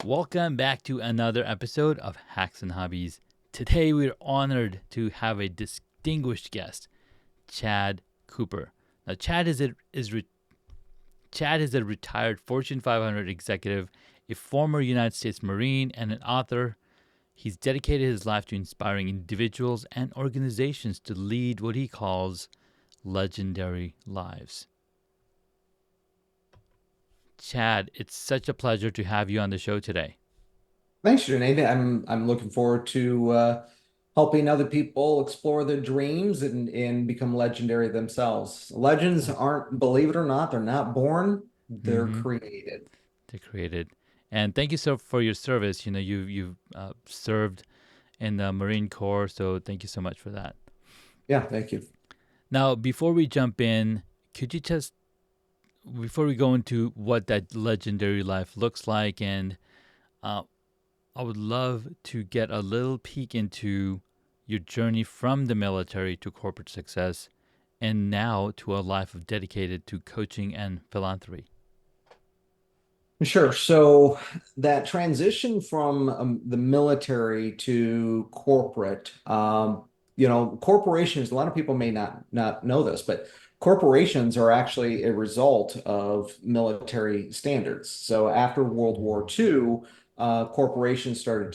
Welcome back to another episode of Hacks and Hobbies. Today we're honored to have a distinguished guest, Chad Cooper. Now, Chad is a retired Fortune 500 executive, a former United States Marine, and an author. He's dedicated his life to inspiring individuals and organizations to lead what he calls legendary lives. Chad, it's such a pleasure to have you on the show today. Thanks, Junaid. I'm looking forward to helping other people explore their dreams and become legendary themselves. Legends aren't, believe it or not, they're not born, they're Mm-hmm. created. They created. And thank you so for your service. You've served in the Marine Corps, so thank you so much for that. Yeah, thank you. Now, before we jump in, could you just before we go into what that legendary life looks like, and uh, I would love to get a little peek into your journey from the military to corporate success, and now to a life of dedicated to coaching and philanthropy. Sure. So that transition from the military to corporate, corporations, a lot of people may not know this, but corporations are actually a result of military standards. So after World War II, corporations started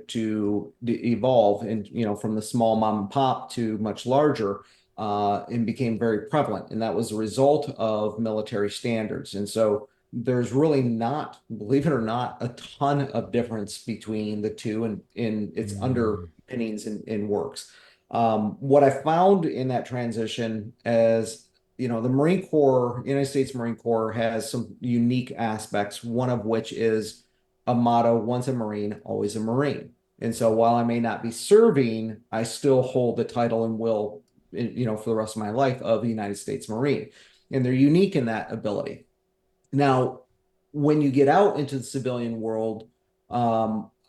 to evolve and from the small mom and pop to much larger and became very prevalent. And that was a result of military standards. And so there's really not, believe it or not, a ton of difference between the two and in its Mm, underpinnings and works. What I found in that transition as the Marine Corps, United States Marine Corps has some unique aspects, one of which is a motto, once a Marine, always a Marine. And so while I may not be serving, I still hold the title and will, for the rest of my life of the United States Marine. And they're unique in that ability. Now, when you get out into the civilian world,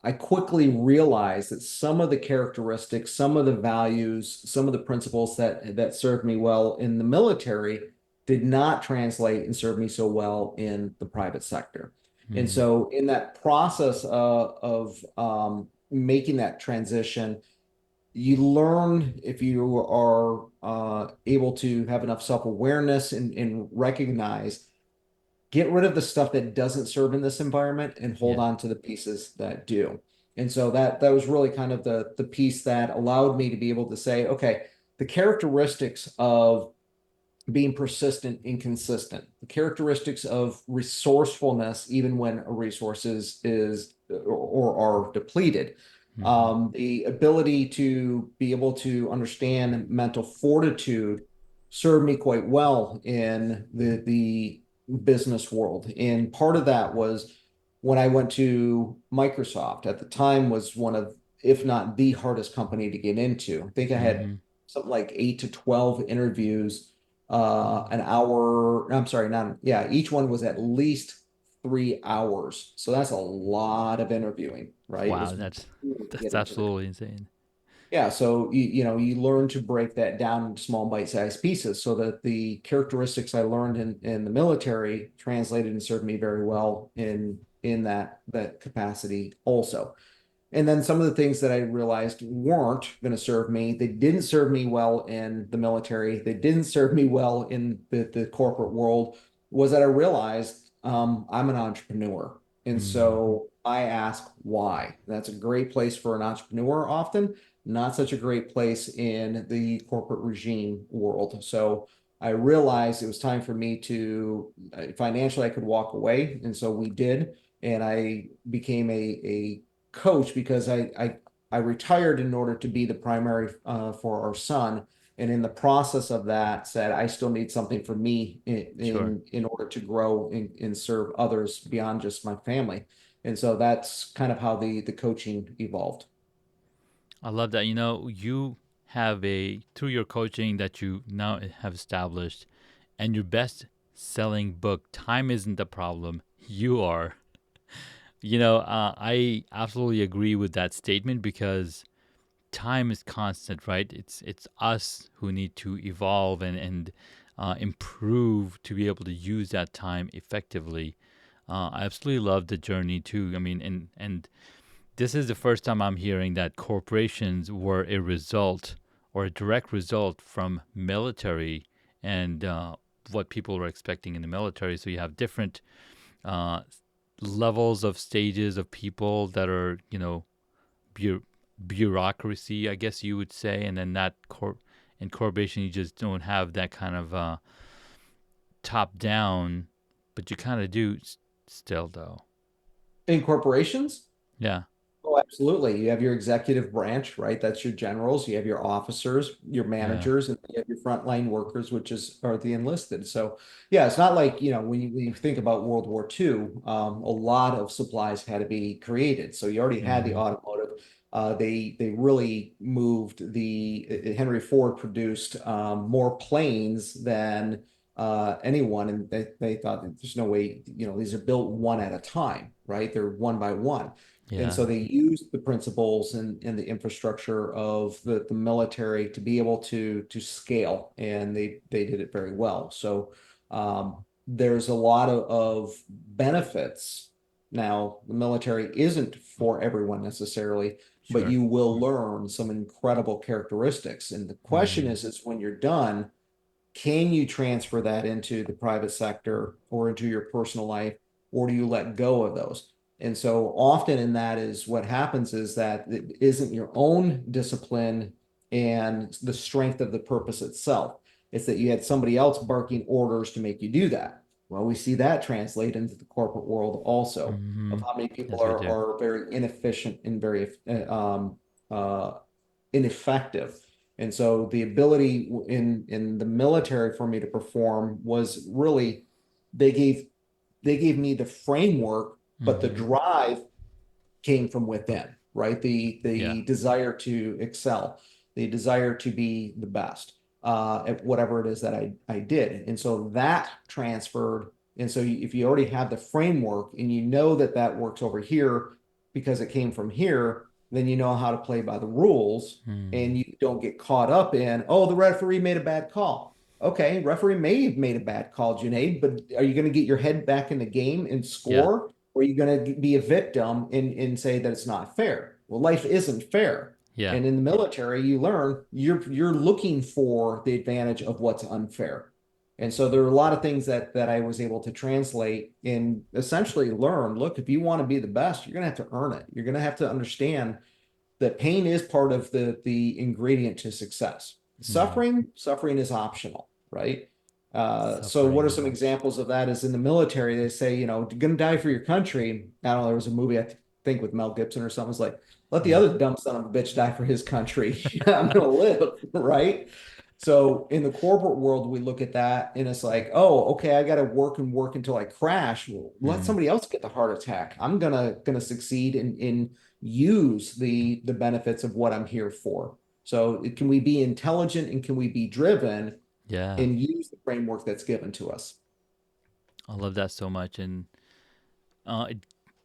I quickly realized that some of the characteristics, some of the values, some of the principles that served me well in the military did not translate and serve me so well in the private sector. And mm, so, in that process of making that transition, you learn if you are able to have enough self-awareness and recognize get rid of the stuff that doesn't serve in this environment and hold yeah, on to the pieces that do. And so that was really kind of the piece that allowed me to be able to say, okay, the characteristics of being persistent and consistent, the characteristics of resourcefulness, even when a resource is or are depleted, hmm, the ability to be able to understand mental fortitude served me quite well in the business world. And part of that was when I went to Microsoft at the time was one of, if not the hardest company to get into. I think I had hmm. something like 8 to 12 interviews, Wow, an hour. I'm sorry, not, yeah, each one was at least 3 hours. So that's a lot of interviewing, right? It wow, was to that's get into the absolutely insane. yeah, so you learn to break that down into small bite-sized pieces so that the characteristics I learned in the military translated and served me very well in that capacity also. And then some of the things that I realized weren't going to serve me, they didn't serve me well in the military, they didn't serve me well in the corporate world, was that I realized I'm an entrepreneur. And Hmm. so I ask why. That's a great place for an entrepreneur often, not such a great place in the corporate regime world. So I realized it was time for me to financially I could walk away. And so we did. And I became a coach because I retired in order to be the primary for our son, and in the process of that, said I still need something for me Sure. in order to grow and serve others beyond just my family, and so that's kind of how the coaching evolved. I love that. You have through your coaching that you now have established, and your best selling book, Time Isn't the Problem, You Are. I absolutely agree with that statement because time is constant, right? It's us who need to evolve and improve to be able to use that time effectively. I absolutely love the journey too. I mean, and this is the first time I'm hearing that corporations were a result or a direct result from military and what people were expecting in the military. So you have different uh, levels of stages of people that are, bu- bureaucracy, I guess you would say, and then in corporation you just don't have that kind of top down, but you kind of do still though. In corporations, Yeah. oh, absolutely. You have your executive branch, right? That's your generals. You have your officers, your Yeah. managers, and you have your frontline workers, which are the enlisted. So, yeah, it's not like, when you think about World War II, a lot of supplies had to be created. So you already had the Mm-hmm. automotive. They really moved Henry Ford produced more planes than anyone, and they thought that there's no way, these are built one at a time, right? They're one by one. And Yeah. so they used the principles and the infrastructure of the military to be able to scale, and they did it very well. So there's a lot of benefits. Now, the military isn't for everyone necessarily, but Sure. you will learn some incredible characteristics. And the question Mm-hmm. is when you're done, can you transfer that into the private sector or into your personal life, or do you let go of those? And so often in that is what happens is that it isn't your own discipline and the strength of the purpose itself. It's that you had somebody else barking orders to make you do that. Well, we see that translate into the corporate world also, Mm-hmm. of how many people Yes, we do. are very inefficient and very uh, ineffective. And so the ability in the military for me to perform was really they gave they gave me the framework, but the Mm-hmm. drive came from within, right? The Yeah. the desire to excel, the desire to be the best at whatever it is that I did. And so that transferred. And so if you already have the framework and you know that that works over here because it came from here, then you know how to play by the rules Mm. and you don't get caught up in, oh, the referee made a bad call. Okay, referee may have made a bad call, Junaid, but are you going to get your head back in the game and Yeah. score? Or are you going to be a victim and say that it's not fair? Well, life isn't fair. Yeah. And in the military, you learn you're looking for the advantage of what's unfair. And so there are a lot of things that I was able to translate and essentially learn. Look, if you want to be the best, you're going to have to earn it. You're going to have to understand that pain is part of the ingredient to success. Mm. Suffering is optional, right? So what Suffering are is some option. examples of that? Is in the military, they say, you're gonna die for your country. I don't know, there was a movie I think with Mel Gibson or something. It's like, let the Yeah. other dumb son of a bitch die for his country. I'm gonna live, right? So in the corporate world, we look at that and it's like, oh, okay, I gotta work and work until I crash. Well, let Mm. somebody else get the heart attack. I'm gonna succeed in use the benefits of what I'm here for. So can we be intelligent and can we be driven Yeah. and use the framework that's given to us? I love that so much, and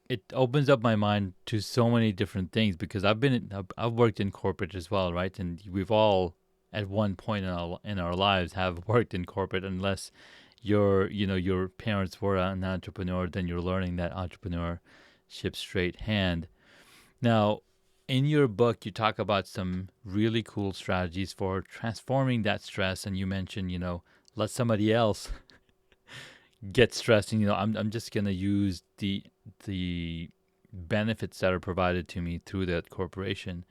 it opens up my mind to so many different things because I've worked in corporate as well, right? And we've all at one point in our lives have worked in corporate, unless your parents were an entrepreneur, then you're learning that entrepreneurship straight hand. Now, in your book, you talk about some really cool strategies for transforming that stress, and you mentioned, let somebody else get stressed, and I'm just gonna use the benefits that are provided to me through that corporation.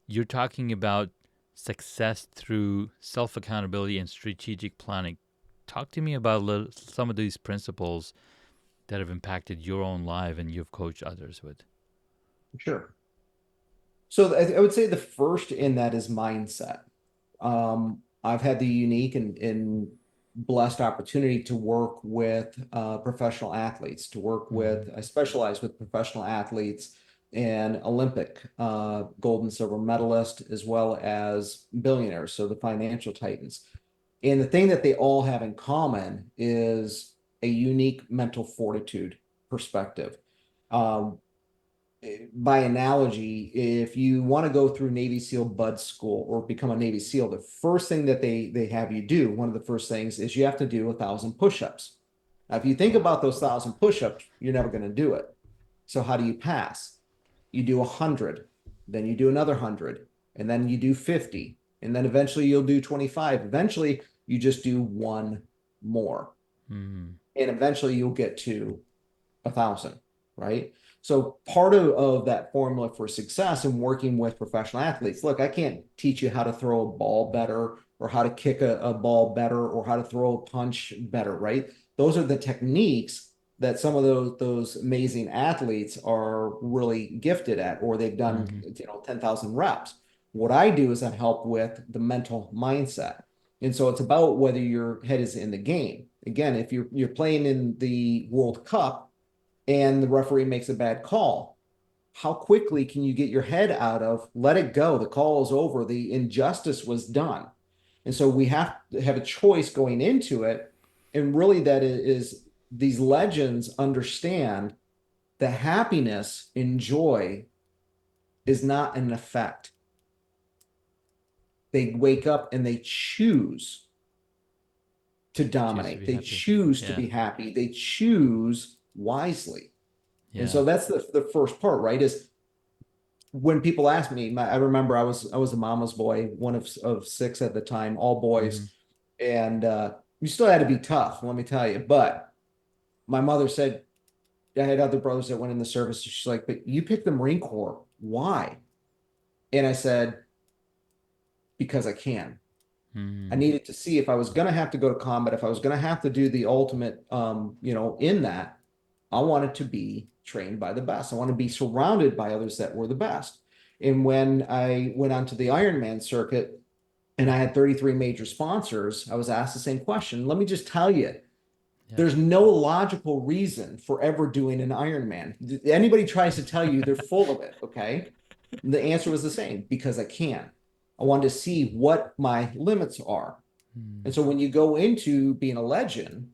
You're talking about success through self accountability and strategic planning. Talk to me about some of these principles that have impacted your own life and you've coached others with. Sure. So I would say the first in that is mindset. I've had the unique and blessed opportunity to work with professional athletes, to work Mm-hmm. with, I specialize with professional athletes and Olympic gold and silver medalists, as well as billionaires, so the financial titans. And the thing that they all have in common is a unique mental fortitude perspective. Um, by analogy, if you want to go through Navy SEAL Bud School or become a Navy SEAL, the first thing that they have you do, one of the first things is you have to do 1,000 push-ups. Now, if you think about those 1,000 push-ups, you're never going to do it. So how do you pass? You do 100, then you do another 100, and then you do 50, and then eventually you'll do 25. Eventually, you just do one more, Mm-hmm. and eventually you'll get to 1,000, right? So part of that formula for success in working with professional athletes, look, I can't teach you how to throw a ball better or how to kick a ball better or how to throw a punch better, right? Those are the techniques that some of those amazing athletes are really gifted at, or they've done, Mm-hmm. 10,000 reps. What I do is I help with the mental mindset. And so it's about whether your head is in the game. Again, if you're playing in the World Cup and the referee makes a bad call, how quickly can you get your head out of let it go? The call is over. The injustice was done. And so we have to have a choice going into it. And really, that is these legends understand that happiness and joy is not an effect. They wake up and they choose to Choose to dominate, be they happy. choose to Yeah. be happy, they choose wisely. And Yeah. so that's the first part, right? Is when people ask me, I remember I was a mama's boy, one of six at the time, all Mm-hmm. boys, and you still had to be tough, let me tell you. But my mother said I had other brothers that went in the service. She's like, "But you picked the Marine Corps. Why?" And I said, "Because I can." I Mm-hmm. needed to see if I was going to have to go to combat, if I was going to have to do the ultimate, in that, I wanted to be trained by the best. I want to be surrounded by others that were the best. And when I went onto the Ironman circuit and I had 33 major sponsors, I was asked the same question. Let me just tell you, Yeah. there's no logical reason for ever doing an Ironman. Anybody tries to tell you, they're full of it. Okay. And the answer was the same, because I can. I wanted to see what my limits are. Mm-hmm. And so when you go into being a legend,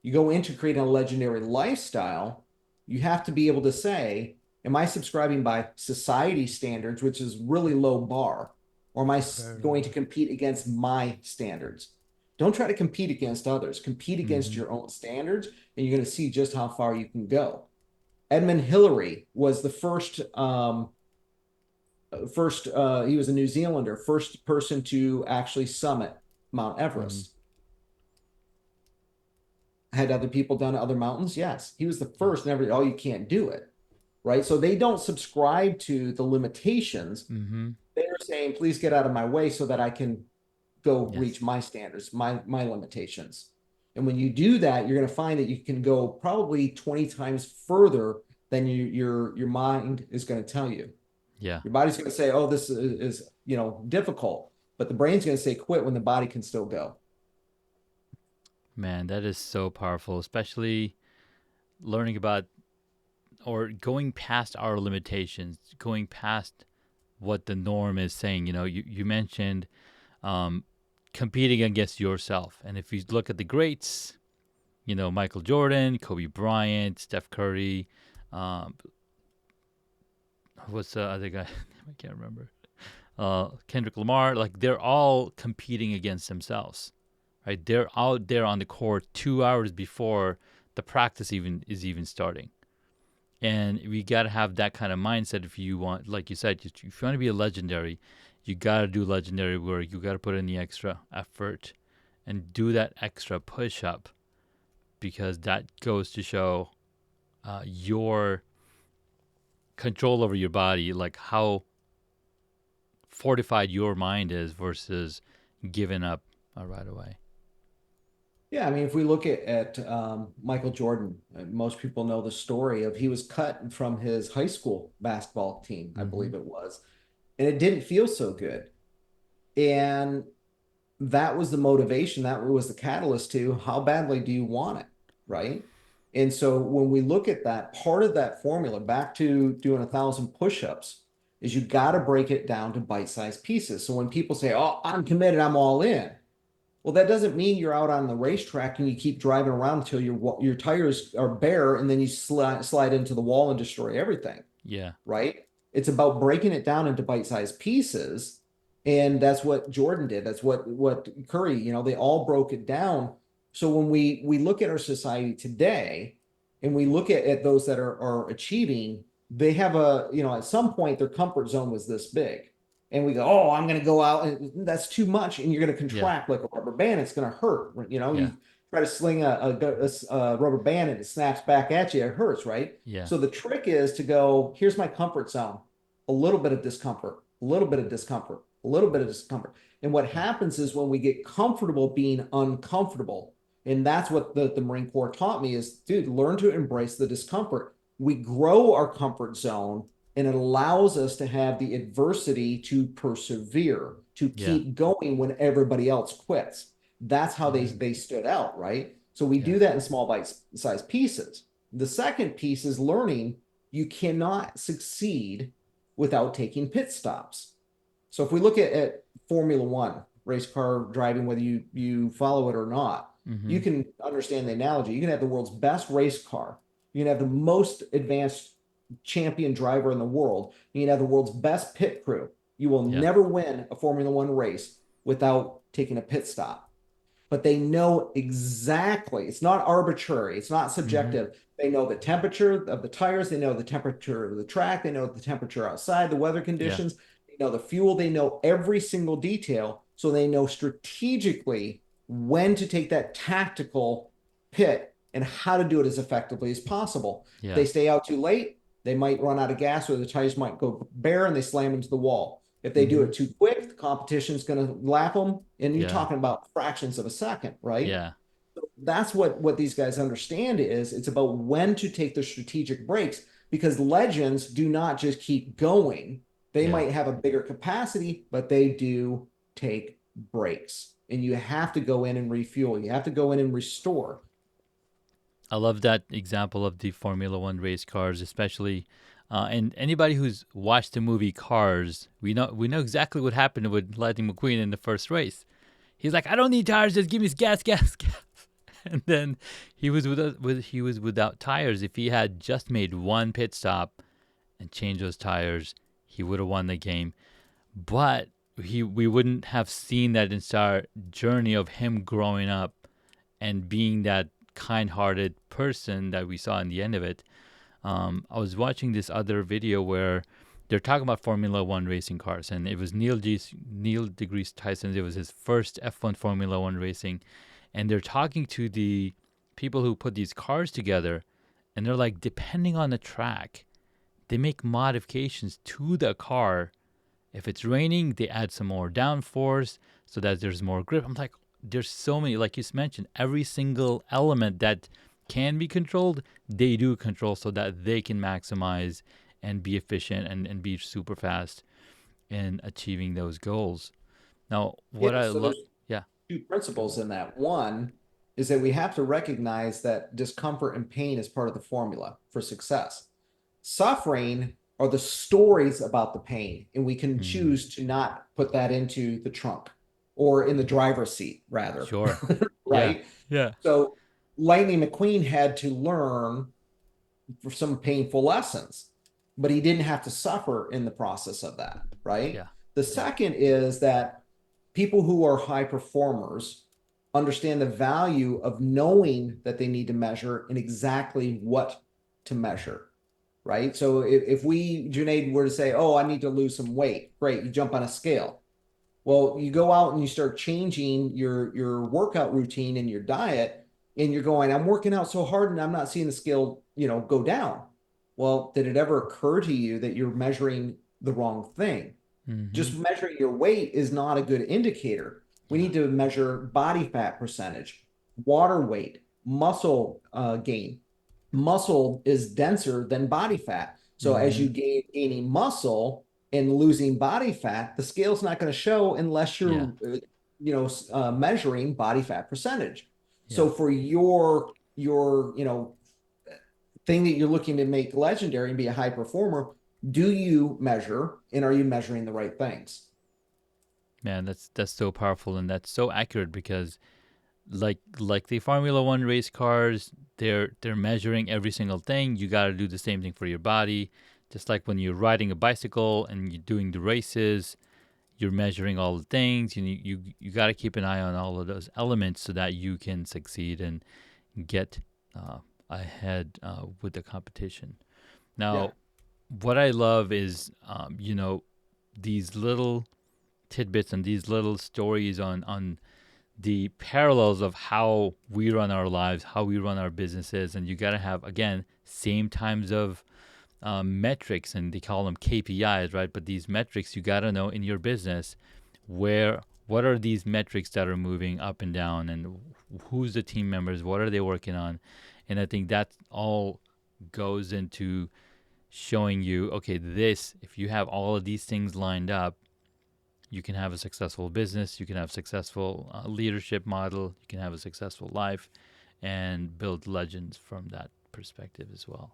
you go into creating a legendary lifestyle, you have to be able to say, am I subscribing by society standards, which is really low bar, or am I Very going to low. compete against my standards? Don't try to compete against others. Compete against Mm-hmm. your own standards, and you're going to see just how far you can go. Edmund Hillary was the first, he was a New Zealander, first person to actually summit Mount Mm-hmm. Everest. Had other people done other mountains? Yes. He was the first, Yes. never, oh, you can't do it. Right. So they don't subscribe to the limitations. Mm-hmm. They're saying, please get out of my way so that I can go Yes. reach my standards, my limitations. And when you do that, you're going to find that you can go probably 20 times further than your mind is going to tell you. Yeah. Your body's going to say, oh, this is difficult, but the brain's going to say quit when the body can still go. Man, that is so powerful, especially learning about or going past our limitations, going past what the norm is saying. You mentioned um, competing against yourself. And if you look at the greats, Michael Jordan, Kobe Bryant, Steph Curry, um, what's the other guy? I can't remember. Kendrick Lamar, like they're all competing against themselves, right? They're out there on the court 2 hours before the practice even starting. And we got to have that kind of mindset if you want, like you said, if you want to be a legendary, you got to do legendary work. You got to put in the extra effort and do that extra push up because that goes to show your control over your body, like how fortified your mind is versus giving up right away. Yeah, I mean, if we look at Michael Jordan, most people know the story of he was cut from his high school basketball team, I Mm-hmm. believe it was, and it didn't feel so good. And that was the motivation, that was the catalyst to how badly do you want it, right? And so when we look at that, part of that formula, back to doing 1,000 push-ups, is you got to break it down to bite-sized pieces. So when people say, "Oh, I'm committed, I'm all in," well, that doesn't mean you're out on the racetrack and you keep driving around until your tires are bare and then you slide into the wall and destroy everything, Yeah. right? It's about breaking it down into bite-sized pieces, and that's what Jordan did. That's what Curry, they all broke it down. So when we look at our society today and we look at those that are achieving, they have a, at some point their comfort zone was this big. And we go, oh, I'm going to go out and that's too much. And you're going to Yeah. contract like a rubber band. It's going to hurt. Yeah. You try to sling a rubber band and it snaps back at you. It hurts, right? Yeah. So the trick is to go, here's my comfort zone, a little bit of discomfort, a little bit of discomfort, a little bit of discomfort. And what Yeah. happens is when we get comfortable being uncomfortable, and that's what the Marine Corps taught me is, dude, learn to embrace the discomfort. We grow our comfort zone and it allows us to have the adversity to persevere, to Yeah. keep going when everybody else quits. That's how they, Mm-hmm. they stood out, right? So we Yeah. do that in small bite-sized pieces. The second piece is learning you cannot succeed without taking pit stops. So if we look at Formula One, race car driving, whether you follow it or not, Mm-hmm. you can understand the analogy. You can have the world's best race car. You can have the most advanced champion driver in the world. You can have the world's best pit crew. You will Yeah. never win a Formula One race without taking a pit stop, but they know exactly. It's not arbitrary. It's not Mm-hmm. subjective. They know the temperature of the tires. They know the temperature of the track. They know the temperature outside, the weather Yeah. conditions. They know the fuel. They know every single detail. So they know strategically when to take that tactical pit and how to do it as effectively as possible. If Yeah. they stay out too late, they might run out of gas or the tires might go bare and they slam into the wall. If they do Mm-hmm. it too quick, the competition's going to lap them, and you're Yeah. talking about fractions of a second, right? Yeah. So that's what these guys understand is it's about when to take the strategic breaks because legends do not just keep going. They Yeah. might have a bigger capacity, but they do take breaks. And you have to go in and refuel. You have to go in and restore. I love that example of the Formula One race cars, especially, and anybody who's watched the movie Cars, we know exactly what happened with Lightning McQueen in the first race. He's like, I don't need tires, just give me gas, gas, gas. And then he was without tires. If he had just made one pit stop and changed those tires, he would have won the game. But we wouldn't have seen that entire journey of him growing up and being that kind-hearted person that we saw in the end of it. I was watching this other video where they're talking about Formula One racing cars, and it was Neil deGrasse Tyson. It was his first F1 Formula One racing, and they're talking to the people who put these cars together, and they're like, depending on the track, they make modifications to the car. If it's raining, they add some more downforce so that there's more grip. I'm like, there's so many, like you mentioned, every single element that can be controlled, they do control so that they can maximize and be efficient and be super fast in achieving those goals. Now, what Yeah, I so love, there's yeah, two principles in that. One is that we have to recognize that discomfort and pain is part of the formula for success. Suffering are the stories about the pain, and we can mm, choose to not put that into the trunk or in the driver's seat, rather, sure, yeah, right? yeah, So Lightning McQueen had to learn for some painful lessons, but he didn't have to suffer in the process of that, right? yeah, The yeah, second is that people who are high performers understand the value of knowing that they need to measure and exactly what to measure, right? So if we, Junaid, were to say, oh, I need to lose some weight, great, you jump on a scale. Well, you go out and you start changing your workout routine and your diet, and you're going, I'm working out so hard and I'm not seeing the scale, go down. Well, did it ever occur to you that you're measuring the wrong thing? mm-hmm, Just measuring your weight is not a good indicator. We yeah, need to measure body fat percentage, water weight, muscle gain. Muscle is denser than body fat. So as mm-hmm, you gaining muscle and losing body fat, the scale's not going to show unless yeah, you're measuring body fat percentage. yeah. So for your thing that you're looking to make legendary and be a high performer, do you measure and are you measuring the right things? Man, that's so powerful and that's so accurate because like the Formula One race cars, they're measuring every single thing. You got to do the same thing for your body. Just like when you're riding a bicycle and you're doing the races, you're measuring all the things. You got to keep an eye on all of those elements so that you can succeed and get uh, ahead with the competition. Yeah. Now, what I love is, these little tidbits and these little stories on the parallels of how we run our lives, how we run our businesses, and you got to have again same times of metrics, and they call them KPIs, right? But these metrics you got to know in your business where what are these metrics that are moving up and down, and who's the team members, what are they working on, and I think that all goes into showing you, okay, this if you have all of these things lined up, you can have a successful business, you can have successful leadership model, you can have a successful life, and build legends from that perspective as well.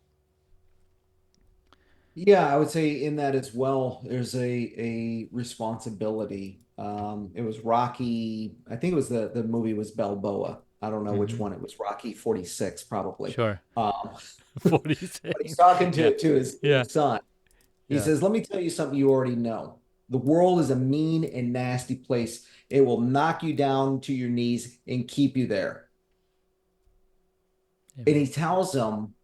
Yeah, I would say in that as well, there's a responsibility. It was Rocky, I think it was the movie was Balboa. I don't know which Mm-hmm. one it was, Rocky 46 probably. Sure. But 46. he's talking Yeah. to Yeah. his son. He Yeah. says, "Let me tell you something you already know. The world is a mean and nasty place. It will knock you down to your knees and keep you there." And Amen. he tells them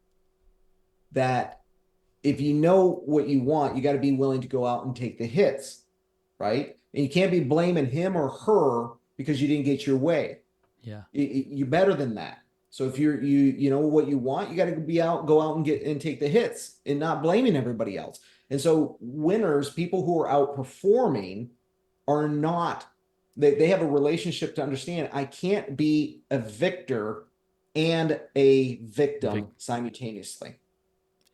that if you know what you want, you got to be willing to go out and take the hits, right? And you can't be blaming him or her because you didn't get your way. Yeah. You're better than that. So if you know what you want, you got to go out and get and take the hits and not blaming everybody else. And so winners, people who are outperforming, are not. They have a relationship to understand. I can't be a victor and a Vic. victim simultaneously.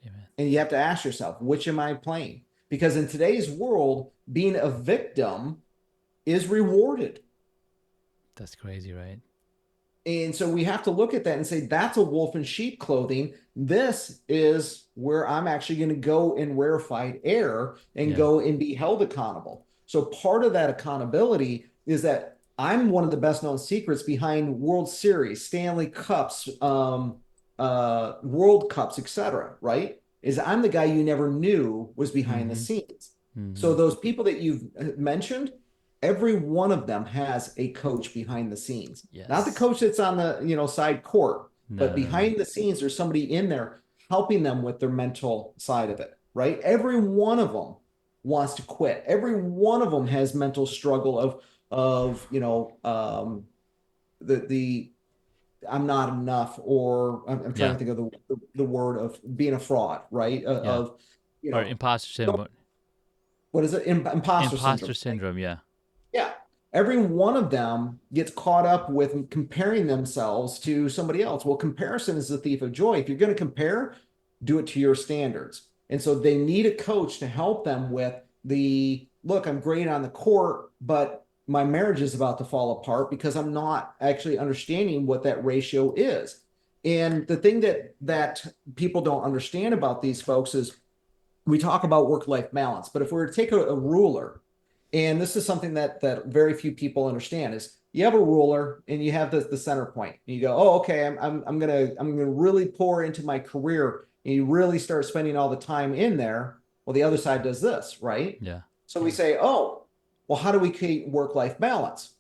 Amen. And you have to ask yourself, which am I playing? Because in today's world, being a victim is rewarded. That's crazy, right? And so we have to look at that and say, that's a wolf in sheep clothing. This is where I'm actually going to go in rarefied air and Yeah. go and be held accountable. So part of that accountability is that I'm one of the best known secrets behind World Series, Stanley Cups, World Cups, etc. Right? Is I'm the guy you never knew was behind the Mm-hmm. scenes. So Mm-hmm. those people that you've mentioned, every one of them has a coach behind the scenes. Not the Yes. coach that's on the side court, No, but no, no. behind the scenes, there's somebody in there helping them with their mental side of it, right? Every one of them wants to quit. Every one of them has mental struggle of the I'm not enough, or I'm trying Yeah. to think of the word of being a fraud, right? Yeah. Of you Or know imposter syndrome. what is it? Imposter Imposter syndrome. syndrome. Yeah. Yeah. Every one of them gets caught up with comparing themselves to somebody else. Well, comparison is the thief of joy. If you're going to compare, do it to your standards. And so they need a coach to help them with the look, I'm great on the court, but my marriage is about to fall apart because I'm not actually understanding what that ratio is. And the thing that people don't understand about these folks is we talk about work-life balance, but if we were to take a ruler, and this is something that very few people understand, is you have a ruler and you have the center point, and you go, oh, okay, I'm gonna really pour into my career, and you really start spending all the time in there. Well, the other side does this, right? Yeah. So we Yeah. say, oh, well, how do we create work-life balance?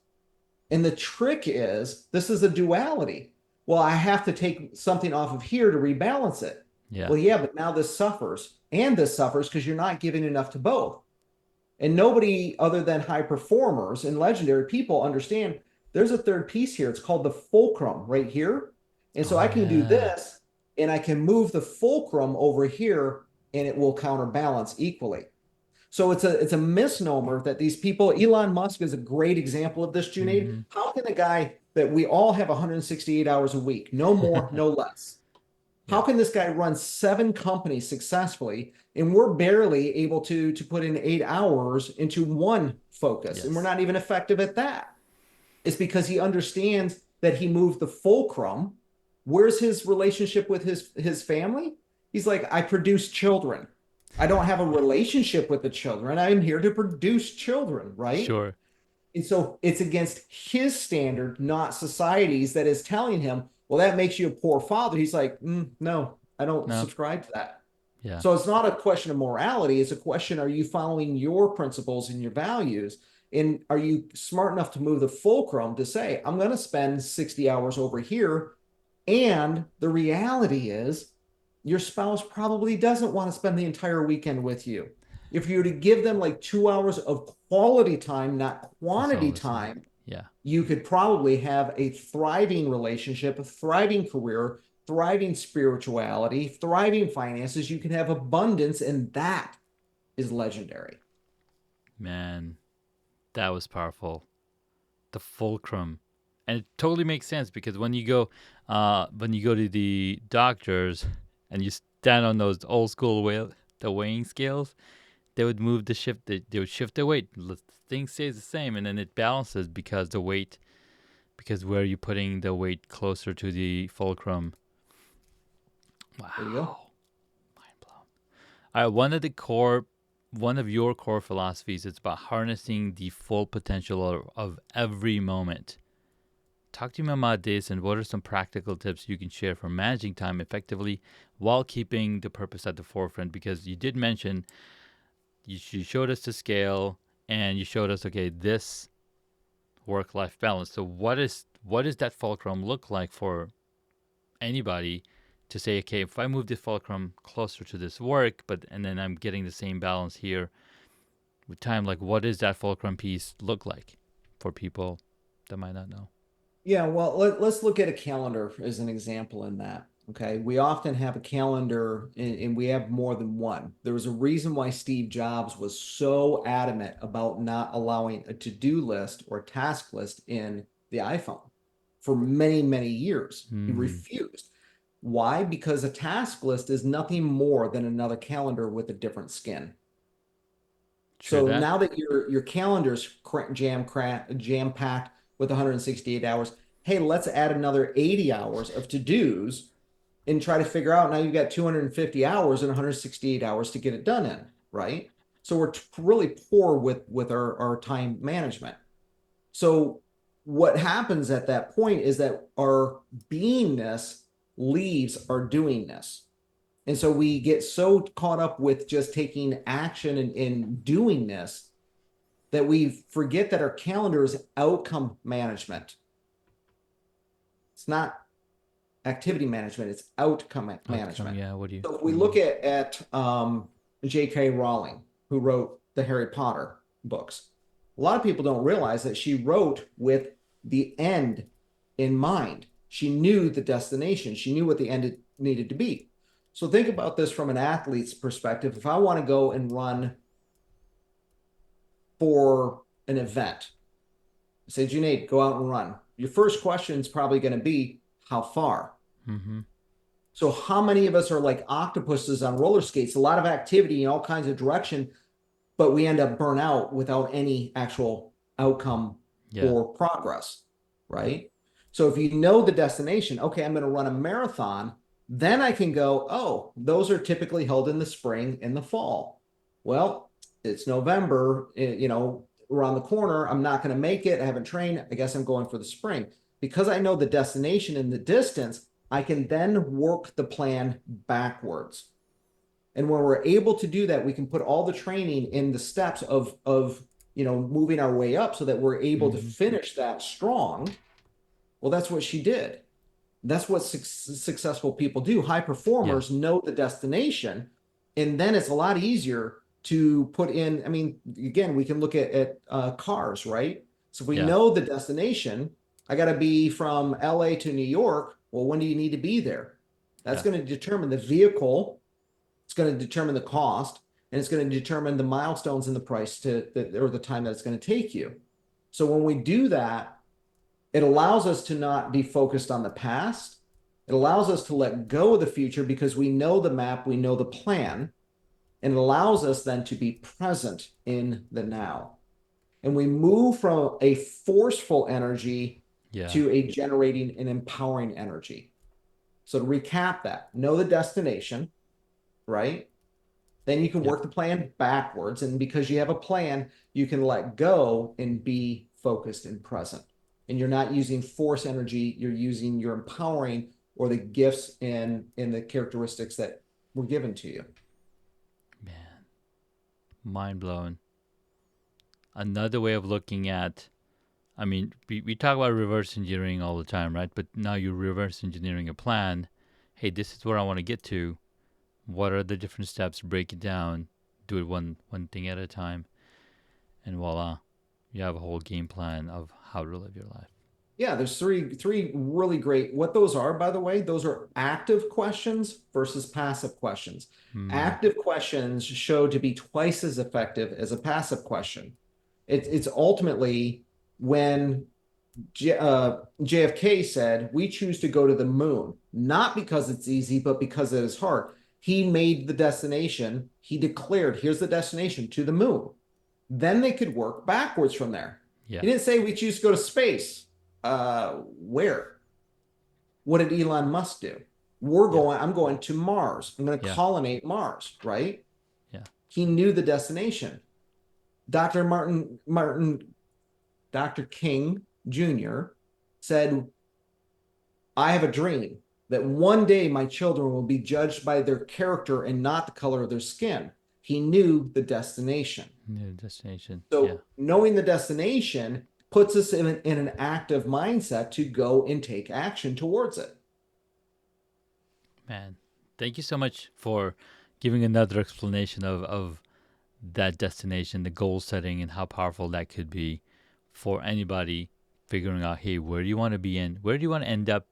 And the trick is this is a duality. Well, I have to take something off of here to rebalance it. Yeah. Well, yeah, but now this suffers and this suffers because you're not giving enough to both. And nobody other than high performers and legendary people understand there's a third piece here. It's called the fulcrum right here. And so Oh I can do yeah. this and I can move the fulcrum over here and it will counterbalance equally. So it's a misnomer that these people, Elon Musk is a great example of this, Junaid. Mm-hmm. How can a guy that we all have 168 hours a week, no more, no less? How Yeah. can this guy run 7 companies successfully and we're barely able to put in 8 hours into one focus and we're Yes. not even effective at that? It's because he understands that he moved the fulcrum. Where's his relationship with his family? He's like, I produce children. I don't have a relationship with the children. I'm here to produce children, right? Sure. And so it's against his standard, not society's, that is telling him, well, that makes you a poor father. He's like, no, I don't No. subscribe to that. Yeah. So it's not a question of morality. It's a question, are you following your principles and your values? And are you smart enough to move the fulcrum to say, I'm going to spend 60 hours over here? And the reality is, your spouse probably doesn't want to spend the entire weekend with you. If you were to give them like 2 hours of quality time, not That's all I quantity was saying. time, Yeah. you could probably have a thriving relationship, a thriving career, thriving spirituality, thriving finances. You can have abundance, and that is legendary. Man, that was powerful. The fulcrum. And it totally makes sense because when you go to the doctors and you stand on those old school the weighing scales, they would move the shift they would shift the weight. Thing stays the same and then it balances because the weight because where you're putting the weight closer to the fulcrum. There you go. Wow. Mind blown. All right, one of your core philosophies is about harnessing the full potential of every moment. Talk to me about this and what are some practical tips you can share for managing time effectively while keeping the purpose at the forefront? Because you did mention you showed us the scale and you showed us okay this work life balance. So what does that fulcrum look like for anybody to say okay if I move the fulcrum closer to this work but and then I'm getting the same balance here with time like what does that fulcrum piece look like for people that might not know? Yeah, well, us look at a calendar as an example in that. Okay. We often have a calendar and we have more than one. There was a reason why Steve Jobs was so adamant about not allowing a to-do list or task list in the iPhone for many, many years. He Hmm. refused. Why? Because a task list is nothing more than another calendar with a different skin. True So that. now that your calendar's jam packed with 168 hours, hey, let's add another 80 hours of to-dos and try to figure out now you've got 250 hours and 168 hours to get it done in, right? So we're really poor with our time management. So what happens at that point is that our beingness leaves our doingness. And so we get so caught up with just taking action and doing this that we forget that our calendar is outcome management. It's not activity management, it's outcome Outcome, management. yeah. So if What we do you look mean? at J.K. Rowling, who wrote the Harry Potter books, a lot of people don't realize that she wrote with the end in mind. She knew the destination, she knew what the end needed to be. So think about this from an athlete's perspective. If I want to go and run for an event, say, Junaid, go out and run. Your first question is probably going to be, how far? Mm-hmm. So how many of us are like octopuses on roller skates? A lot of activity in all kinds of direction, but we end up burnt out without any actual outcome Yeah. or progress, right? So if you know the destination, okay, I'm going to run a marathon, then I can go, oh, those are typically held in the spring and the fall. Well, it's November, around the corner. I'm not going to make it. I haven't trained. I guess I'm going for the spring. Because I know the destination and the distance, I can then work the plan backwards. And when we're able to do that, we can put all the training in the steps of moving our way up so that we're able to Mm-hmm. finish that strong. Well, that's what she did. That's what successful people do. High Yeah. performers know the destination, and then it's a lot easier to put in. I mean, again, we can look at cars, right? So if we Yeah. know the destination, I got to be from LA to New York. Well, when do you need to be there? That's Yeah. going to determine the vehicle. It's going to determine the cost, and it's going to determine the milestones and the price or the time that it's going to take you. So when we do that, it allows us to not be focused on the past. It allows us to let go of the future because we know the map, we know the plan, and it allows us then to be present in the now. And we move from a forceful energy Yeah. to a generating and empowering energy. So to recap that, know the destination, right? Then you can Yep. work the plan backwards. And because you have a plan, you can let go and be focused and present. And you're not using force energy, you're using your empowering or the gifts and the characteristics that were given to you. Man, mind blown. another way of looking at, I mean, we talk about reverse engineering all the time, right? But now you're reverse engineering a plan. Hey, this is where I want to get to. What are the different steps? Break it down. Do it one thing at a time, and voila, you have a whole game plan of how to live your life. Yeah, there's three really great. What those are, by the way, those are active questions versus passive questions. Hmm. Active questions show to be twice as effective as a passive question. It's ultimately when JFK said, "We choose to go to the moon, not because it's easy, but because it is hard." He made the destination. He declared, "Here's the destination to the moon." Then they could work backwards from there. Yeah. He didn't say we choose to go to space. Where? What did Elon Musk do? Yeah. I'm going to Mars. I'm going to Yeah. colonate Mars, right? Yeah. He knew the destination. Dr. Dr. King Jr. said, "I have a dream that one day my children will be judged by their character and not the color of their skin." He knew the destination. New destination. Yeah. So knowing the destination puts us in an active mindset to go and take action towards it. Man, thank you so much for giving another explanation of that destination, the goal setting, and how powerful that could be for anybody figuring out, hey, where do you want to be in? Where do you want to end up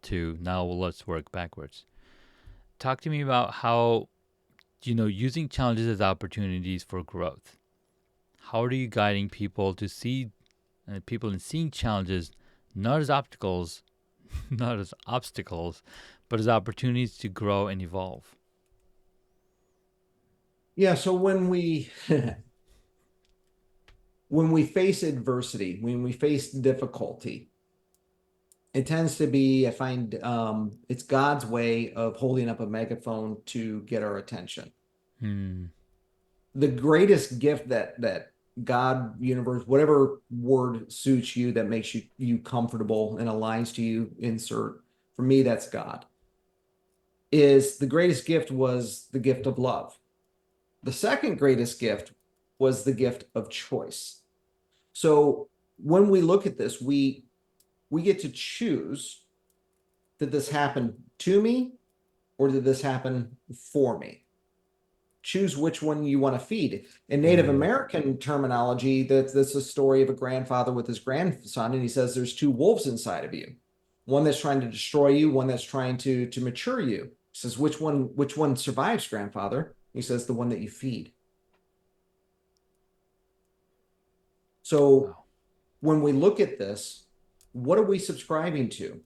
to? Now let's work backwards. Talk to me about how, using challenges as opportunities for growth. How are you guiding people to see people in seeing challenges not as obstacles, not as obstacles, but as opportunities to grow and evolve? Yeah, so when we face adversity, when we face difficulty, it tends to be, I find, it's God's way of holding up a megaphone to get our attention. Hmm. The greatest gift that God, universe, whatever word suits you that makes you comfortable and aligns to you, insert. For me, that's God. Is the greatest gift was the gift of love. The second greatest gift was the gift of choice. So when we look at this, we get to choose, did this happen to me or did this happen for me? Choose which one you want to feed. In Native Hmm. American terminology, that's a story of a grandfather with his grandson, and he says there's two wolves inside of you. One that's trying to destroy you, one that's trying to mature you. He says, which one survives, grandfather? He says, the one that you feed. So Wow. when we look at this, what are we subscribing to?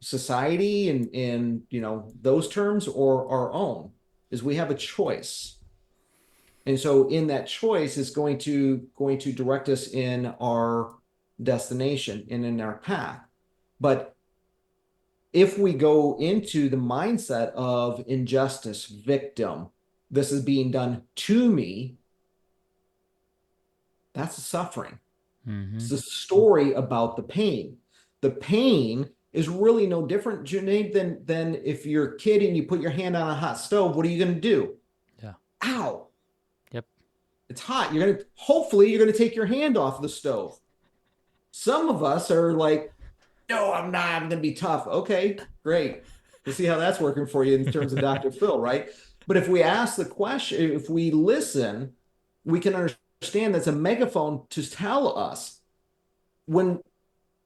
Society and those terms, or our own? Is we have a choice. And so in that choice is going to direct us in our destination and in our path. But if we go into the mindset of injustice, victim, this is being done to me, that's a suffering. Mm-hmm. It's a story about the pain. The pain is really no different, Junaid, than if you're a kid and you put your hand on a hot stove, what are you going to do? Yeah. Ow, Yep. it's hot. Hopefully, you're going to take your hand off the stove. Some of us are like, no, I'm not. I'm going to be tough. Okay, great. We'll see how that's working for you in terms of Dr. Phil, right? But if we ask the question, if we listen, we can understand that's a megaphone to tell us when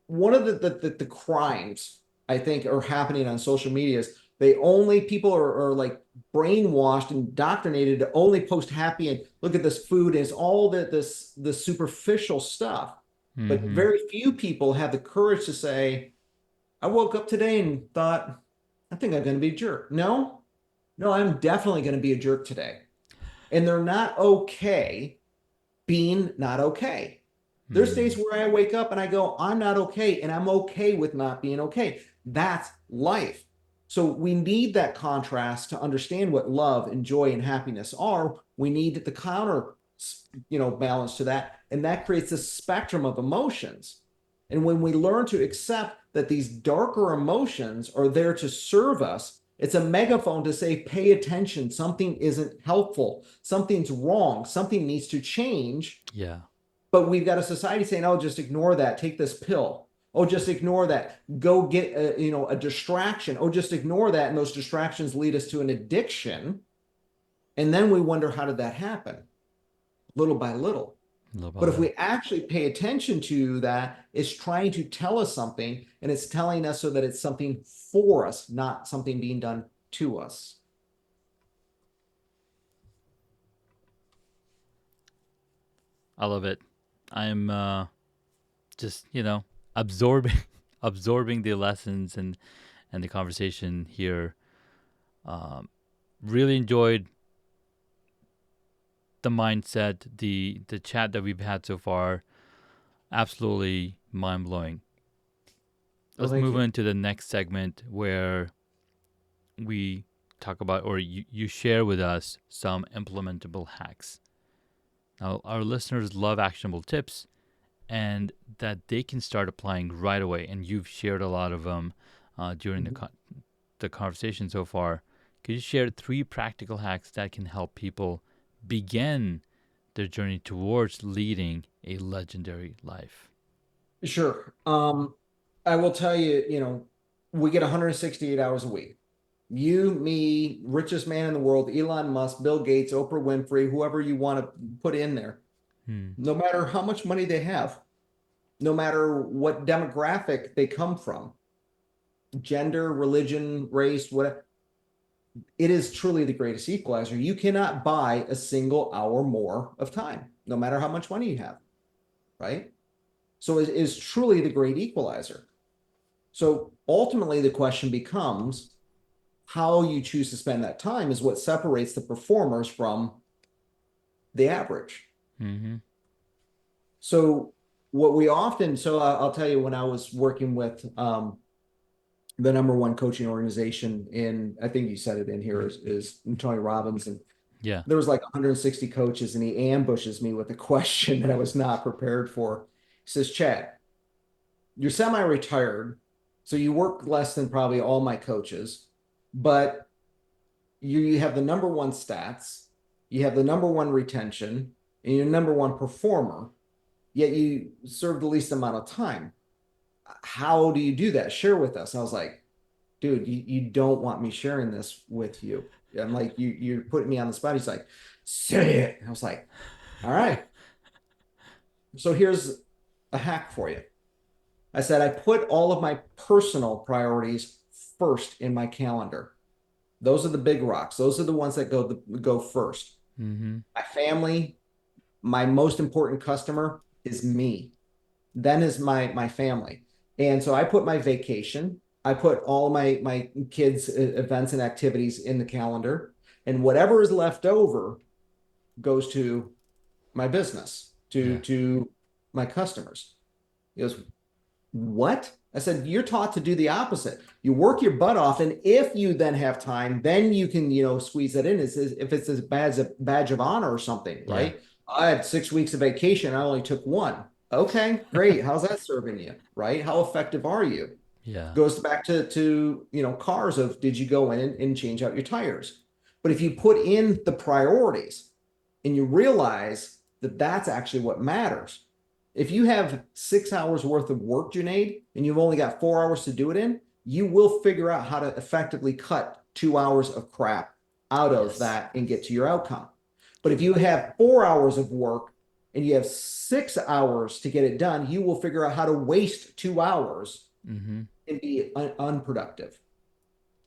one of the crimes I think are happening on social media is people are like brainwashed and indoctrinated to only post happy and look at this food and it's all the superficial stuff. But Mm-hmm. very few people have the courage to say, I woke up today and thought, I think I'm going to be a jerk. No, no, I'm definitely going to be a jerk today. And they're not okay being not okay. There's days Mm. where I wake up and I go, I'm not okay, and I'm okay with not being okay. That's life. So we need that contrast to understand what love and joy and happiness are. We need the counter, balance to that, and that creates a spectrum of emotions. And when we learn to accept that these darker emotions are there to serve us, It's a megaphone to say, pay attention. Something isn't helpful. Something's wrong. Something needs to change. Yeah. But we've got a society saying, oh, just ignore that. Take this pill. Oh, just ignore that. Go get a distraction. Oh, just ignore that. And those distractions lead us to an addiction. And then we wonder, how did that happen? Little by little. Little by But if little. we actually pay attention to that, it's trying to tell us something, and it's telling us so that it's something for us, not something being done to us. I love it. I'm just, absorbing absorbing the lessons and the conversation here. Um, really enjoyed the mindset, the chat that we've had so far. Absolutely mind blowing. Well, Let's thank move you. into the next segment where we talk about, or you share with us some implementable hacks. Now, our listeners love actionable tips and that they can start applying right away. And you've shared a lot of them during Mhm. the conversation so far. Could you share 3 practical hacks that can help people begin their journey towards leading a legendary life? Sure. I will tell you, we get 168 hours a week. You, me, richest man in the world, Elon Musk, Bill Gates, Oprah Winfrey, whoever you want to put in there, Hmm. no matter how much money they have, no matter what demographic they come from, gender, religion, race, whatever, it is truly the greatest equalizer. You cannot buy a single hour more of time, no matter how much money you have, right? So it is truly the great equalizer. So ultimately, the question becomes how you choose to spend that time is what separates the performers from the average. Mm-hmm. So what we often, so I'll tell you, when I was working with the number one coaching organization in, I think you said it in here, is Tony Robbins, and Yeah. there was like 160 coaches, and he ambushes me with a question that I was not prepared for. He says, Chad, you're semi-retired, so you work less than probably all my coaches, but you have the number one stats, you have the number one retention, and you're number one performer, yet you serve the least amount of time. How do you do that? Share with us. And I was like, dude, you don't want me sharing this with you. I'm like, you're putting me on the spot. He's like, say it. And I was like, all right. So here's a hack for you. I said, I put all of my personal priorities first in my calendar. Those are the big rocks. Those are the ones that go first. Mm-hmm. My family, my most important customer is me. Then is my family. And so I put my vacation, I put all my kids' events and activities in the calendar, and whatever is left over goes to my business, to Yeah. to my customers. He goes, what? I said, you're taught to do the opposite. You work your butt off, and if you then have time, then you can, squeeze that in. It's if it's a badge of honor or something, Yeah. right? I had 6 weeks of vacation. I only took one. Okay, great. How's that serving you, right? How effective are you? Yeah. Goes back to cars of did you go in and change out your tires? But if you put in the priorities and you realize that that's actually what matters, if you have 6 hours worth of work, Junaid, and you've only got 4 hours to do it in, you will figure out how to effectively cut 2 hours of crap out of Yes. that and get to your outcome. But if you have 4 hours of work and you have 6 hours to get it done, you will figure out how to waste 2 hours Mm-hmm. and be unproductive.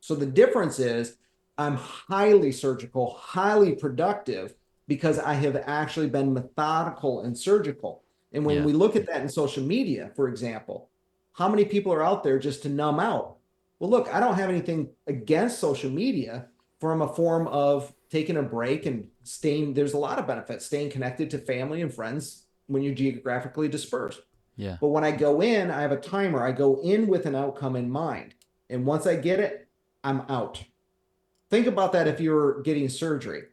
So the difference is I'm highly surgical, highly productive because I have actually been methodical and surgical. And when Yeah. we look at that in social media, for example, how many people are out there just to numb out? Well, look, I don't have anything against social media from a form of taking a break and staying. There's a lot of benefits staying connected to family and friends when you're geographically dispersed. Yeah. But when I go in, I have a timer. I go in with an outcome in mind. And once I get it, I'm out. Think about that if you're getting surgery.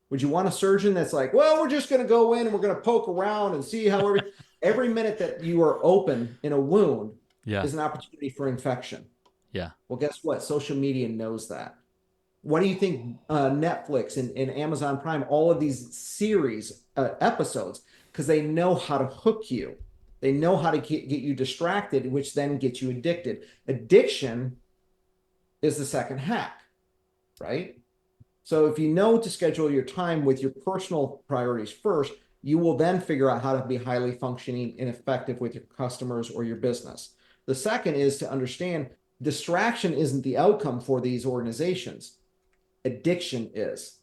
Would you want a surgeon that's like, well, we're just going to go in and we're going to poke around and see how every minute that you are open in a wound Yeah. is an opportunity for infection. Yeah. Well, guess what? Social media knows that. What do you think Netflix and Amazon Prime, all of these series episodes, because they know how to hook you. They know how to get you distracted, which then gets you addicted. Addiction is the second hack, right? So if you know to schedule your time with your personal priorities first, you will then figure out how to be highly functioning and effective with your customers or your business. The second is to understand distraction isn't the outcome for these organizations. Addiction is.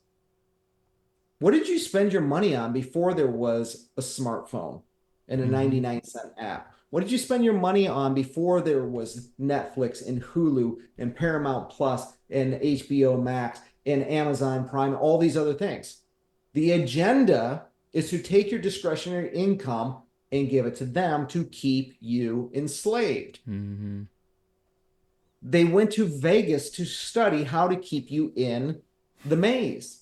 What did you spend your money on before there was a smartphone and a Mm-hmm. 99-cent app? What did you spend your money on before there was Netflix and Hulu and Paramount Plus and HBO Max and Amazon Prime, all these other things? The agenda is to take your discretionary income and give it to them to keep you enslaved. Mm-hmm. They went to Vegas to study how to keep you in the maze.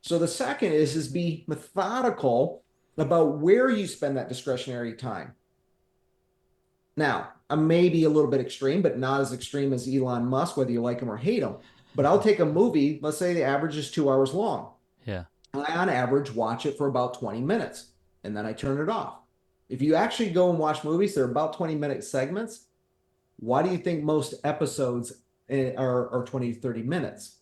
So the second is be methodical about where you spend that discretionary time. Now, I may be a little bit extreme, but not as extreme as Elon Musk, whether you like him or hate him. But I'll take a movie, let's say the average is 2 hours long. Yeah. I, on average, watch it for about 20 minutes and then I turn it off. If you actually go and watch movies, they're about 20-minute segments. Why do you think most episodes are 20 to 30 minutes?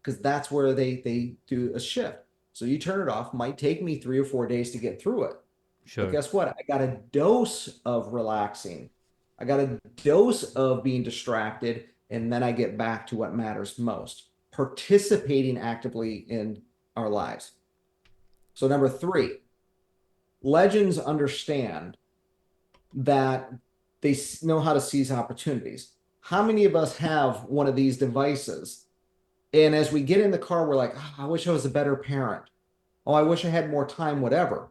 Because that's where they do a shift. So you turn it off. Might take me 3 or 4 days to get through it. But Sure. guess what? I got a dose of relaxing. I got a dose of being distracted, and then I get back to what matters most, participating actively in our lives. So number three, legends understand that they know how to seize opportunities. How many of us have one of these devices? And as we get in the car, we're like, oh, I wish I was a better parent. Oh, I wish I had more time, whatever.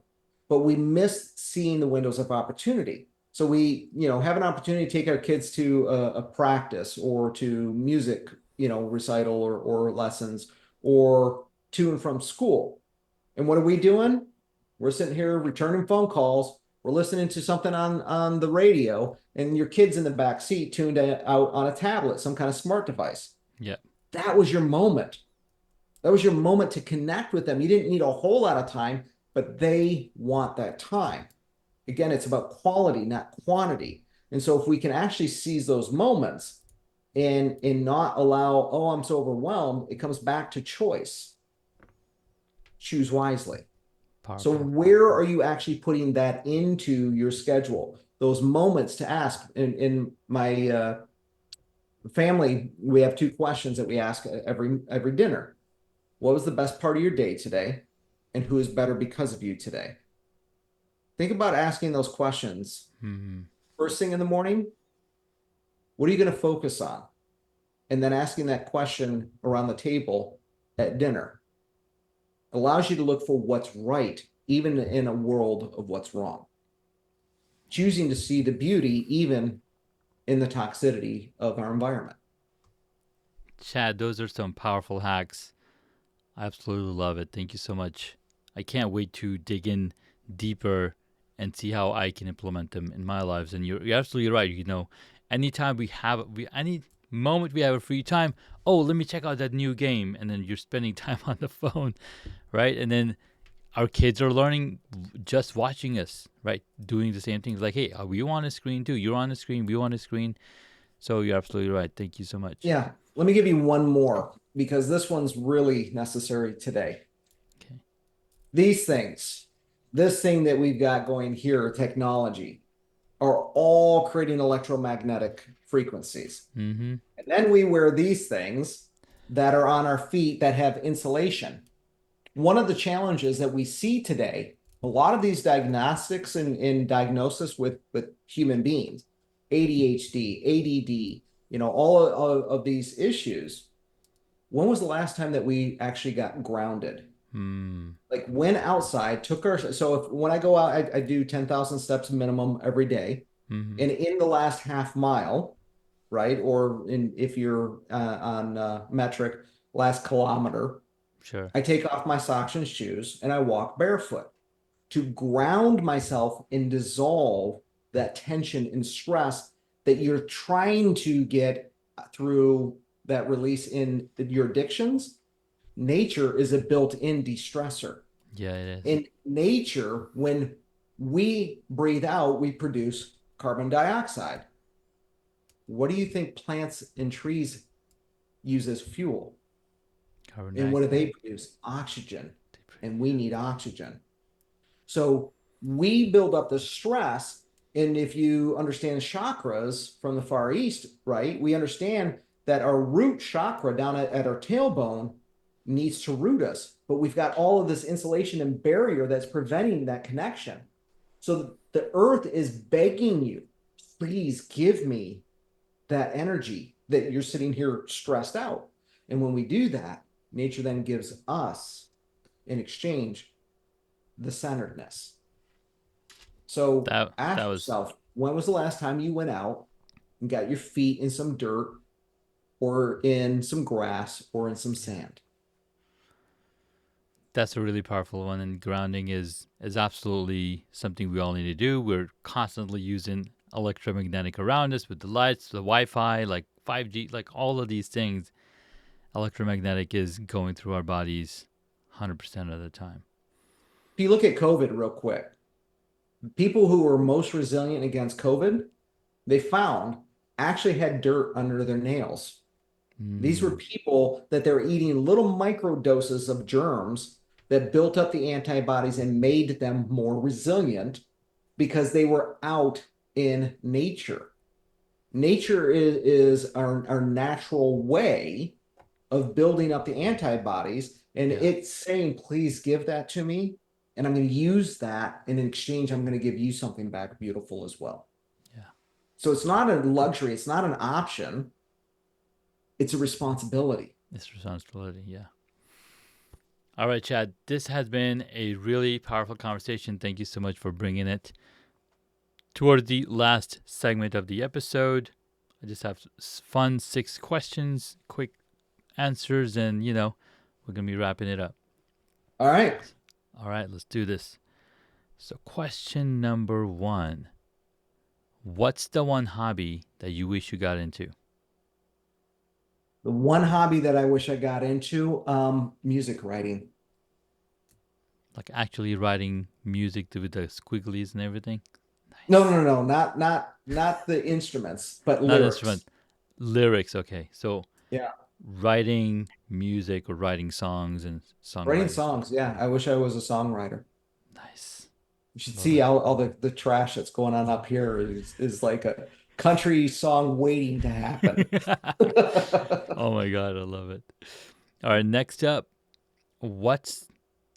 But we miss seeing the windows of opportunity. So we, have an opportunity to take our kids to a practice or to music, recital or lessons or to and from school. And what are we doing? We're sitting here returning phone calls. We're listening to something on the radio, and your kid's in the back seat tuned out on a tablet, some kind of smart device. Yeah. That was your moment. That was your moment to connect with them. You didn't need a whole lot of time, but they want that time. Again, it's about quality, not quantity. And so if we can actually seize those moments and not allow, oh, I'm so overwhelmed, it comes back to choice. Choose wisely. So Powerful. where are you actually putting that into your schedule? Those moments to ask. In my family, we have two questions that we ask every dinner. What was the best part of your day today? And who is better because of you today? Think about asking those questions Mm-hmm. first thing in the morning. What are you going to focus on? And then asking that question around the table at dinner allows you to look for what's right, even in a world of what's wrong. Choosing to see the beauty, even in the toxicity of our environment. Chad, those are some powerful hacks. I absolutely love it. Thank you so much. I can't wait to dig in deeper and see how I can implement them in my lives. And you're absolutely right. Anytime any moment we have a free time, oh, let me check out that new game, and then you're spending time on the phone, right? And then our kids are learning just watching us, right? Doing the same things. Like, hey, are we on a screen too? You're on a screen. We on a screen. So you're absolutely right. Thank you so much. Yeah. Let me give you one more because this one's really necessary today. Okay. These things, this thing that we've got going here, technology, are all creating electromagnetic frequencies. Mm-hmm. And then we wear these things that are on our feet that have insulation. One of the challenges that we see today, a lot of these diagnostics and diagnosis with human beings, ADHD, ADD, all of these issues. When was the last time that we actually got grounded? Mm. Like went outside, so if when I go out, I do 10,000 steps minimum every day. Mm-hmm. And in the last half mile, right? Or if you're on metric, last kilometer, Sure. I take off my socks and shoes and I walk barefoot to ground myself and dissolve that tension and stress that you're trying to get through that release in your addictions, nature is a built-in de-stressor. Yeah, it is. In nature, when we breathe out, we produce carbon dioxide. What do you think plants and trees use as fuel? Carbon And what do they dioxide. produce? Oxygen. They And we need oxygen. So we build up the stress. And if you understand chakras from the Far East, right, we understand that our root chakra down at our tailbone needs to root us. But we've got all of this insulation and barrier that's preventing that connection. So the earth is begging you, please give me that energy that you're sitting here stressed out. And when we do that, nature then gives us in exchange the centeredness. So that ask was yourself, when was the last time you went out and got your feet in some dirt or in some grass or in some yeah. sand? That's a really powerful one, and grounding is absolutely something we all need to do. We're constantly using electromagnetic around us with the lights, the Wi-Fi, like 5G, like all of these things. Electromagnetic is going through our bodies 100% of the time. If you look at COVID real quick, people who were most resilient against COVID, they found actually had dirt under their nails. These were Mm, people that they're eating little micro doses of germs that built up the antibodies and made them more resilient because they were out in nature. Nature is our natural way of building up the antibodies, and yeah, it's saying, please give that to me. And I'm going to use that. And in exchange, I'm going to give you something back beautiful as well. yeah. So it's not a luxury, it's not an option, it's a responsibility. It's responsibility. Yeah. All right, Chad. This has been a really powerful conversation. Thank you so much for bringing it. Toward the last segment of the episode, I just have fun 6 questions, quick answers, and we're gonna be wrapping it up. All right. All right, let's do this. So, question number 1: what's the one hobby that you wish you got into? The one hobby that I wish I got into, music writing. Like actually writing music with the squigglies and everything. No, no, Nice. no, no, not the instruments, but Not instrument, lyrics. lyrics. Okay, so Yeah, writing music or writing songs and writing songwriting stuff. songs. Yeah, I wish I was a songwriter. Nice. You should Love see it. all the trash that's going on up here is like a country song waiting to happen. Oh my god, I love it. All right, next up, what's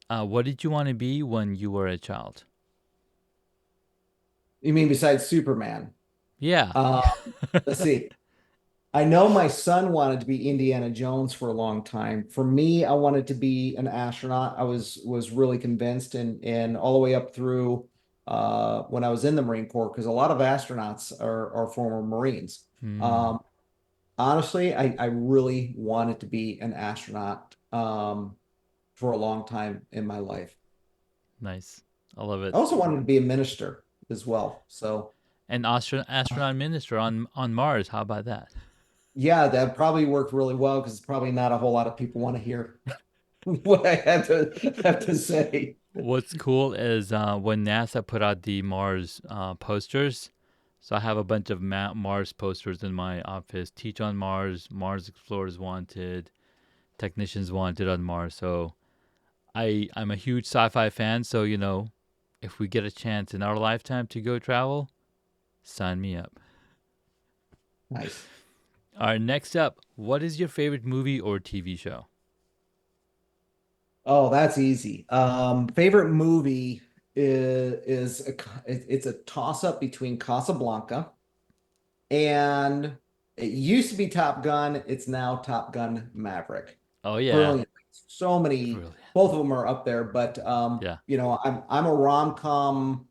what did you want to be when you were a child? You mean besides Superman? Yeah. Um, let's see. I know my son wanted to be Indiana Jones for a long time. For me, I wanted to be an astronaut. I was really convinced and all the way up through when I was in the Marine Corps, because a lot of astronauts are former Marines. Hmm. Um, honestly, I really wanted to be an astronaut for a long time in my life. Nice. I love I it. also wanted to be a minister as well. So And astronaut minister on Mars. How about that? yeah, that probably worked really well because probably not a whole lot of people want to hear what I have to say. What's cool is when NASA put out the Mars posters. So I have a bunch of Mars posters in my office. Teach on Mars, Mars Explorers Wanted, Technicians Wanted on Mars. So I'm a huge sci-fi fan. So if we get a chance in our lifetime to go travel, sign me up. Nice. All right, next up, what is your favorite movie or TV show? Oh, that's easy. Favorite movie is it's a toss up between Casablanca and it used to be Top Gun. It's now Top Gun Maverick. Oh yeah, Brilliant. So many, brilliant. both of them are up there, but Yeah. I'm a rom-com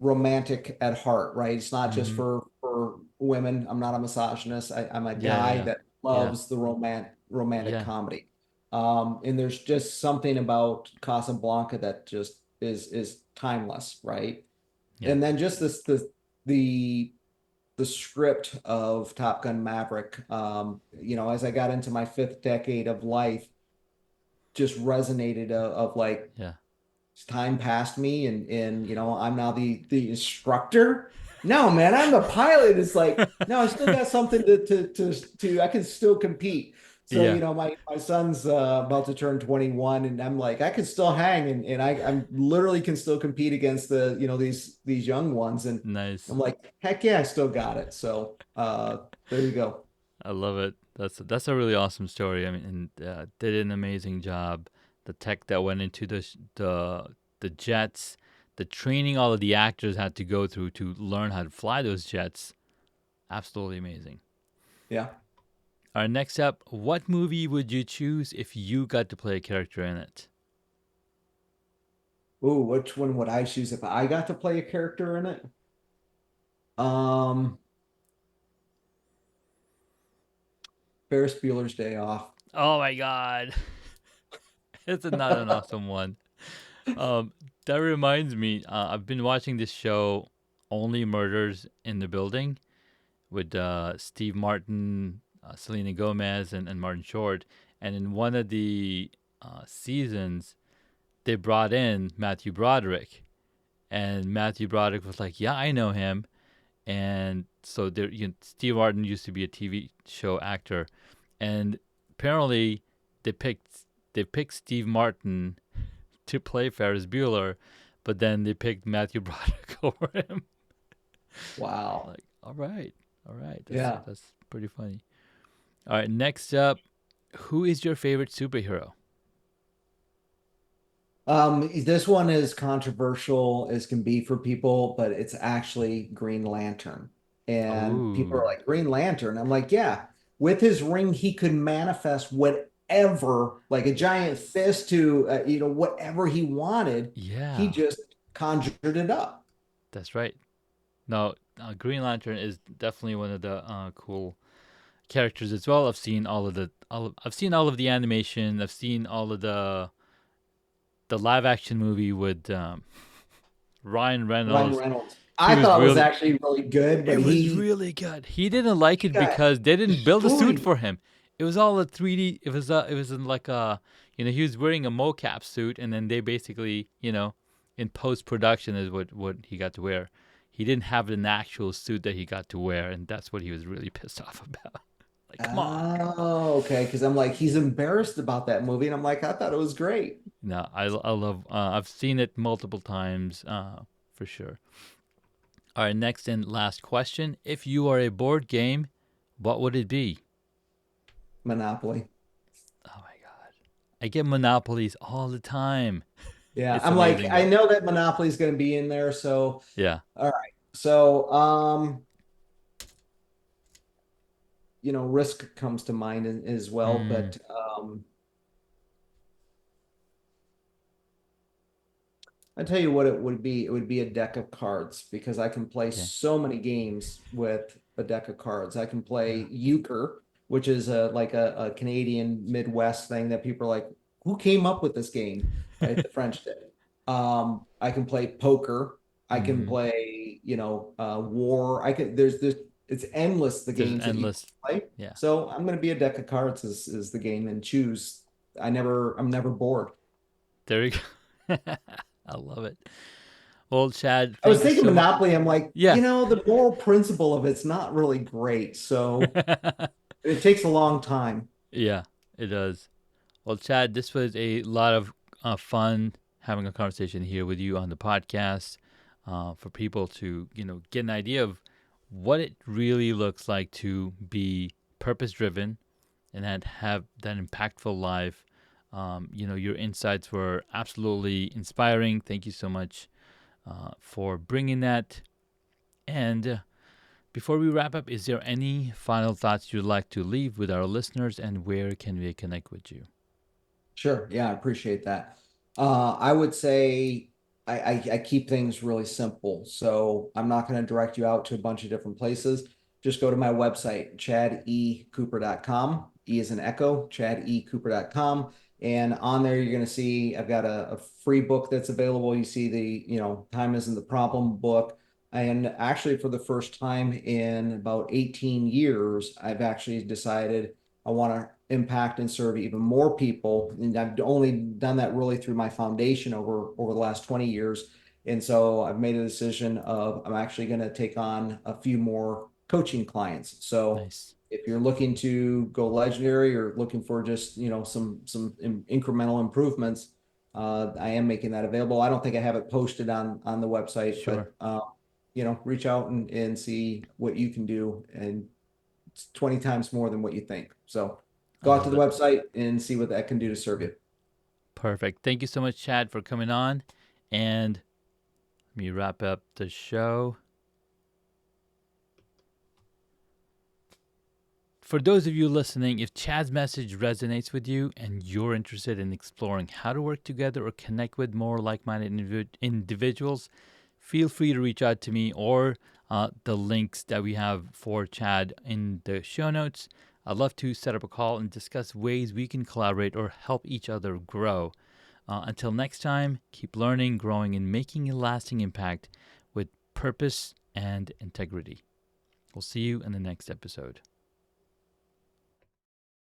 romantic at heart, right? It's not just Mm-hmm. for women. I'm not a misogynist. I'm a Yeah, yeah, guy yeah, that yeah, loves the romantic yeah, comedy. And there's just something about Casablanca that just is timeless, right? yeah. And then just the the script of Top Gun Maverick, as I got into my fifth decade of life, just resonated of like Yeah. time passed me and I'm now the instructor. No, man, I'm the pilot. It's like, no, I still got something to I can still compete. So, Yeah. my son's about to turn 21 and I'm like, I can still hang and I'm literally can still compete against these young ones. And Nice. I'm like, heck yeah, I still got it. So there you go. I love it. That's a really awesome story. I mean, and did an amazing job. The tech that went into the jets, the training all of the actors had to go through to learn how to fly those jets. Absolutely amazing. Yeah. All right, next up, what movie would you choose if you got to play a character in it? Ooh, which one would I choose if I got to play a character in it? Um, Ferris Bueller's Day Off. Oh my God, it's not an awesome one. Um, that reminds me, I've been watching this show, Only Murders in the Building, with Steve Martin, Selena Gomez, and Martin Short. And in one of the seasons, they brought in Matthew Broderick, and Matthew Broderick was like, "Yeah, I know him." And so there, Steve Martin used to be a TV show actor, and apparently they picked they picked Steve Martin to play Ferris Bueller, but then they picked Matthew Broderick over him. Wow. Like, all right, Yeah. that's pretty funny. All right, next up, who is your favorite superhero? This one is controversial as can be for people, but it's actually Green Lantern. And people are Oh, like, Green Lantern. I'm like, yeah, with his ring, he could manifest whatever, like a giant yes, fist to, whatever he wanted. He yeah, just conjured it up. that's right. No, Green Lantern is definitely one of the cool characters as well. I've seen all of the animation. I've seen all of the live action movie with Ryan Ryan Reynolds. Reynolds. He I was thought it was really actually really good, but It was he really good. He didn't like he it got because they didn't build a suit destroyed. for him. It was all a 3D. It was in like a he was wearing a mocap suit, and then they basically in post production is what he got to wear. He didn't have an actual suit that he got to wear, and that's what he was really pissed off about. Like, come on. Oh, okay. Because I'm like, he's embarrassed about that movie, and I'm like, I thought it was great. No, I love. I've seen it multiple times, for sure. All right, next and last question: if you are a board game, what would it be? Monopoly. Oh my god. I get monopolies all the time. Yeah, It's I'm like, amazing I though. know that Monopoly is going to be in there, so Yeah. all right. So, Risk comes to mind as well, Mm, but I tell you what it would be. It would be a deck of cards because I can play okay. so many games with a deck of cards. I can Yeah. play euchre, which is a Canadian Midwest thing that people are like, who came up with this game? Right? The French did. I can play poker. I can Mm, play, war. There's it's endless the there's games that you can endless. play. Yeah. So I'm gonna be a deck of cards is the game and choose. I'm never bored. There you go. I love it. Well, Chad, I was thank you thinking so much. Monopoly. I'm like, Yeah. the moral principle of it's not really great. So it takes a long time. Yeah, it does. Well, Chad, this was a lot of fun having a conversation here with you on the podcast, for people to get an idea of what it really looks like to be purpose driven and have that impactful life. Your insights were absolutely inspiring. Thank you so much for bringing that. And before we wrap up, is there any final thoughts you'd like to leave with our listeners, and where can we connect with you? Sure. Yeah, I appreciate that. I would say I keep things really simple. So I'm not going to direct you out to a bunch of different places. Just go to my website, chadecooper.com. E is an echo, chadecooper.com. And on there, you're going to see I've got a free book that's available. You see the, Time Isn't the Problem book. And actually, for the first time in about 18 years, I've actually decided I want to impact and serve even more people. And I've only done that really through my foundation over the last 20 years. And so I've made a decision of I'm actually going to take on a few more coaching clients. So Nice. if you're looking to go legendary or looking for just, some incremental improvements, I am making that available. I don't think I have it posted on the website, Sure. but reach out and see what you can do. And it's 20 times more than what you think. So I go out to love the it. website and see what that can do to serve you. Perfect. Thank you so much, Chad, for coming on. And let me wrap up the show. For those of you listening, if Chad's message resonates with you and you're interested in exploring how to work together or connect with more like minded individuals, feel free to reach out to me or the links that we have for Chad in the show notes. I'd love to set up a call and discuss ways we can collaborate or help each other grow. Until next time, keep learning, growing, and making a lasting impact with purpose and integrity. We'll see you in the next episode.